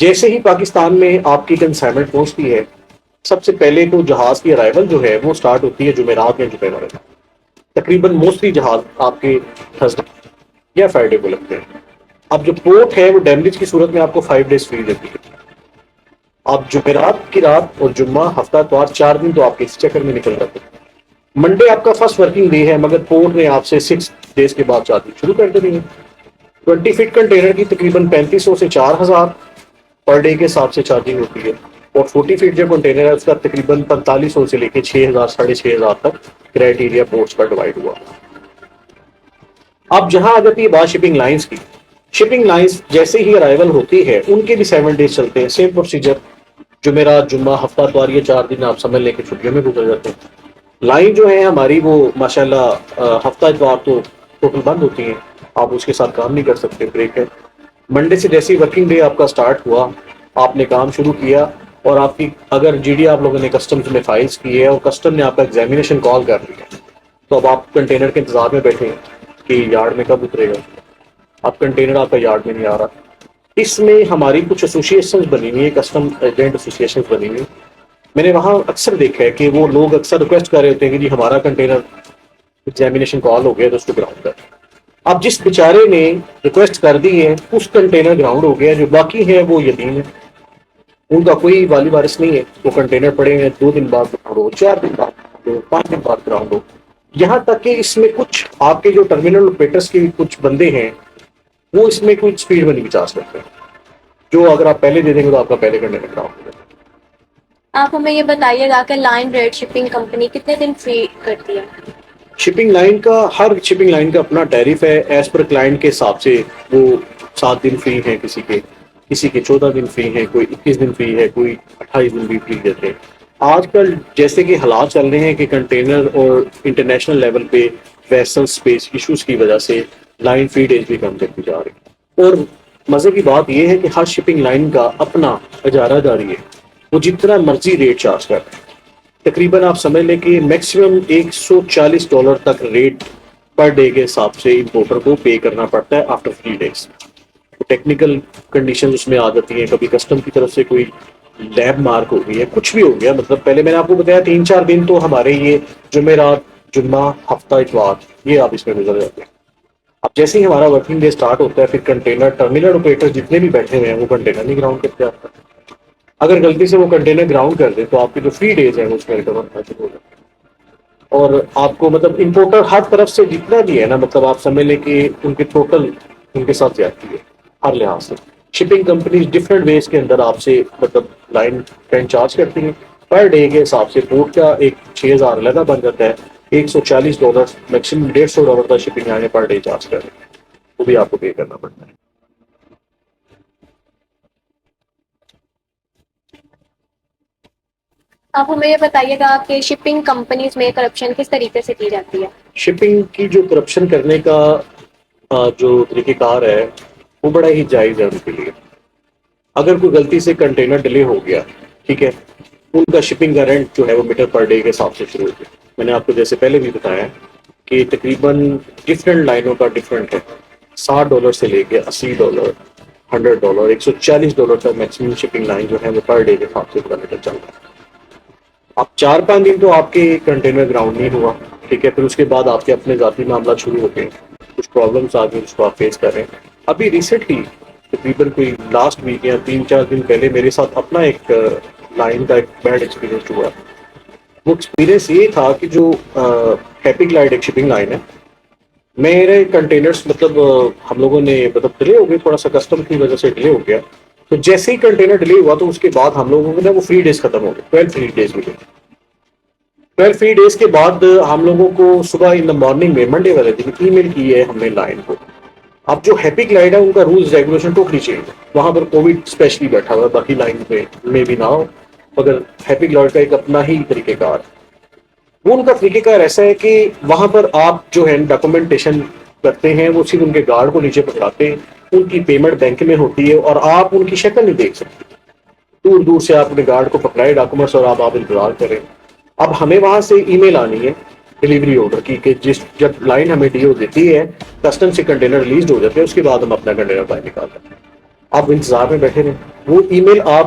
جیسے ہی پاکستان میں آپ کی کنسائنمنٹ پہنچتی ہے، سب سے پہلے تو جہاز کی ارائیول جو ہے وہ سٹارٹ ہوتی ہے جمعرات یا جمعہ میں. تقریباً موسٹلی جہاز آپ کے تھرسڈے یا فرائیڈے کو لگتے ہیں. اب جو پورٹ ہے وہ ڈیمیج کی صورت میں آپ کو 5 days فری دیتی ہے. آپ جمعرات کی رات اور جمعہ ہفتہ اتوار 4 دن تو آپ کے اس چکر میں نکل جاتے ہیں. منڈے آپ کا فرسٹ ورکنگ ڈے ہے، مگر پورٹ نے آپ سے 6 days کے بعد چارجنگ شروع کر دینی ہے. 20 فٹ کنٹینر کی تقریباً 3500 سے 4000 پر ڈے کے حساب سے چارجنگ ہوتی ہے، اور 40 فٹ جو کنٹینر ہے اس کا تقریباً 4500 سے لے کے 6000 6500 تک کرائٹیریا پورٹس پر ڈیوائڈ ہوا. اب جہاں آ جاتی ہے بات شپنگ لائنس کی. شپنگ لائنس جیسے ہی ارائیول ہوتی ہے ان کے بھی 7 days چلتے ہیں، سیم پروسیجر. جمعرات جمعہ ہفتہ اتوار یہ 4 دن آپ سمجھ لے کے چھٹیوں میں گزر جاتے ہیں. لائن جو ہے ہماری وہ ماشاءاللہ ہفتہ اتوار تو ٹوٹل بند ہوتی ہیں، آپ اس کے ساتھ کام نہیں کر سکتے، بریک ہے. منڈے سے جیسے ہی ورکنگ ڈے آپ کا سٹارٹ ہوا، آپ نے کام شروع کیا، اور آپ کی اگر جی ڈی آپ لوگوں نے کسٹمز میں فائلز کی ہے اور کسٹم نے آپ کا ایگزامینیشن کال کر لیا، تو اب آپ کنٹینر کے انتظار میں بیٹھے ہیں کہ یارڈ میں کب اترے گا. اب کنٹینر آپ کا یارڈ میں نہیں آ رہا. اس میں ہماری کچھ ایسوسیشنز بنی ہوئی ہیں، کسٹم ایجنٹ ایسوسیشنز بنی ہوئی. میں نے وہاں اکثر دیکھا ہے کہ وہ لوگ اکثر ریکویسٹ کر رہے ہوتے ہیں کہ جی ہمارا کنٹینر ایگزامینیشن کال ہو گیا تو اس کو گراؤنڈ کر. اب جس بیچارے نے ریکویسٹ کر دی ہے اس کنٹینر گراؤنڈ ہو گیا، جو باقی ہیں وہ یتیم ہیں، ان کا کوئی والی وارث نہیں ہے. وہ کنٹینر پڑے ہیں، 2 دن بعد گراؤنڈ ہو، 4 دن بعد گراؤنڈ ہو، 5 دن بعد گراؤنڈ ہو. یہاں تک کہ اس میں کچھ آپ کے جو ٹرمینل آپریٹرس کے کچھ بندے ہیں وہ اس میں کچھ اسپیڈ میں نہیں بچا سکتے، جو اگر آپ پہلے دے دیں گے تو آپ کا پہلے کنٹینر گراؤنڈ ہو جائے. آپ ہمیں یہ بتائیے گا کہ لائن ریٹ شپنگ کمپنی کتنے دن فری کرتی ہے؟ شپنگ لائن کا ہر شپنگ لائن کا اپنا ٹیرف ہے، ایز پر کلائنٹ کے حساب سے. وہ 7 دن فری ہیں، کسی کے 14 دن فری ہیں، کوئی 21 دن فری ہے، کوئی 28 دن بھی فری دیتے ہیں. آج کل جیسے کہ حالات چل رہے ہیں کہ کنٹینر اور انٹرنیشنل لیول پہ ویسل اسپیس ایشوز کی وجہ سے لائن فری ڈیز بھی کم کرتی جا رہی ہے. اور مزے کی بات یہ ہے کہ ہر شپنگ لائن کا اپنا اجارہ داری ہے، وہ جتنا مرضی ریٹ چارج کرتے ہیں. تقریباً آپ سمجھ لیں کہ میکسیمم $140 تک ریٹ پر ڈے کے حساب سے امپورٹر کو پے کرنا پڑتا ہے آفٹر 3 days. ٹیکنیکل کنڈیشن اس میں آ جاتی ہیں، کبھی کسٹم کی طرف سے کوئی لیب مارک ہو گئی ہے، کچھ بھی ہو گیا. مطلب پہلے میں نے آپ کو بتایا 3-4 دن تو ہمارے یہ جمعرات جمعہ ہفتہ اتوار یہ آپ اس میں گزر جاتے ہیں. اب جیسے ہی ہمارا ورکنگ ڈے سٹارٹ ہوتا ہے پھر کنٹینر ٹرمینل آپریٹر جتنے بھی بیٹھے ہوئے ہیں وہ کنٹینر نہیں گراؤنڈ کرتے. آپ کا اگر غلطی سے وہ کنٹینر گراؤنڈ کر دیں تو آپ کے جو فری ڈیز ہیں اس میں ریکور ہونا شروع ہو جاتے ہیں. اور آپ کو مطلب امپورٹر ہر طرف سے جتنا بھی ہے نا، مطلب آپ سمجھ لیں کہ ان کے ٹوٹل ان کے ساتھ زیادتی ہے ہر لحاظ سے. شپنگ کمپنیز ڈفرینٹ ویز کے اندر آپ سے مطلب لائن رینٹ چارج کرتی ہیں. پر ڈے کے حساب سے پورٹ کا ایک 6000 علیحدہ بن جاتا ہے، $140 میکسیمم $150 کا شپنگ آنے پر ڈے چارج کر رہے ہیں، وہ بھی آپ کو پے کرنا پڑتا ہے. آپ ہمیں یہ بتائیے گا کہ شپنگ کمپنیز میں کرپشن کس طریقے سے کی جاتی ہے؟ شپنگ کی جو کرپشن کرنے کا جو طریقہ کار ہے وہ بڑا ہی جائز ہے ان کے لیے. اگر کوئی غلطی سے کنٹینر ڈیلے ہو گیا، ٹھیک ہے، ان کا شپنگ کا رینٹ جو ہے وہ میٹر پر ڈے کے حساب سے شروع ہو گیا. میں نے آپ کو جیسے پہلے بھی بتایا کہ تقریباً ڈفرینٹ لائنوں کا ڈفرینٹ ہے. $60 سے لے کے $80، $100، $140 تک میکسیمم شپنگ لائن جو ہے وہ پر ڈے کے حساب سے میٹر چل رہا ہے. اب 4-5 دن تو آپ کے کنٹینر گراؤنڈ نہیں ہوا، ٹھیک ہے، پھر اس کے بعد آپ کے اپنے ذاتی معاملات شروع ہوتے ہیں، کچھ پرابلمس آ گئی جس کو آپ فیس کر رہے ہیں. ابھی ریسنٹلی تقریباً کوئی لاسٹ ویک یا 3-4 دن پہلے میرے ساتھ اپنا ایک لائن کا ایک بیڈ ایکسپیرینس ہوا. وہ ایکسپیرینس یہ تھا کہ جو ہیپی گلائڈ ایک شپنگ لائن ہے، میرے کنٹینرز مطلب ہم لوگوں نے مطلب ڈیلے ہو گئے، تھوڑا سا کسٹم کی وجہ سے ڈیلے ہو گیا. تو جیسے ہی کنٹینر ڈیلے ہوا تو اس کے بعد ہم لوگوں کو وہ فری ڈیز ختم ہو گئے، 12 فری ڈیز ملے. 12 فری ڈیز کے بعد ہم لوگوں کو صبح ان دا مارننگ میں منڈے والے دن ای میل کی ہے ہم نے لائن کو. اب جو ہیپی گلائڈ ہے ان کا رولز ریگولیشن ٹوٹلی چینج ہے. وہاں پر کووڈ اسپیشلی بیٹھا ہوا ہے، باقی لائن میں بھی نہ ہو، مگر ہیپی گلائڈ کا ایک اپنا ہی طریقہ کار. وہ ان کا طریقہ کار ایسا ہے کہ وہاں پر آپ جو ہے ڈاکومنٹیشن کرتے ہیں، وہ صرف ان کے گارڈ کو نیچے پکڑاتے ہیں، ان کی پیمنٹ بینک میں ہوتی ہے اور آپ ان کی شکل نہیں دیکھ سکتے. دور دور سے آپ اپنے گارڈ کو پکڑائے ڈاکومنٹس اور آپ انتظار کریں. اب ہمیں وہاں سے ای میل آنی ہے ڈیلیوری آرڈر کی کہ جب لائن ہمیں ڈی او دیتی ہے، کسٹم سے کنٹینر ریلیزڈ ہو جاتے ہیں، اس کے بعد ہم اپنا کنٹینر باہر نکالتے ہیں. آپ انتظار میں بیٹھے رہیں. وہ ای میل آپ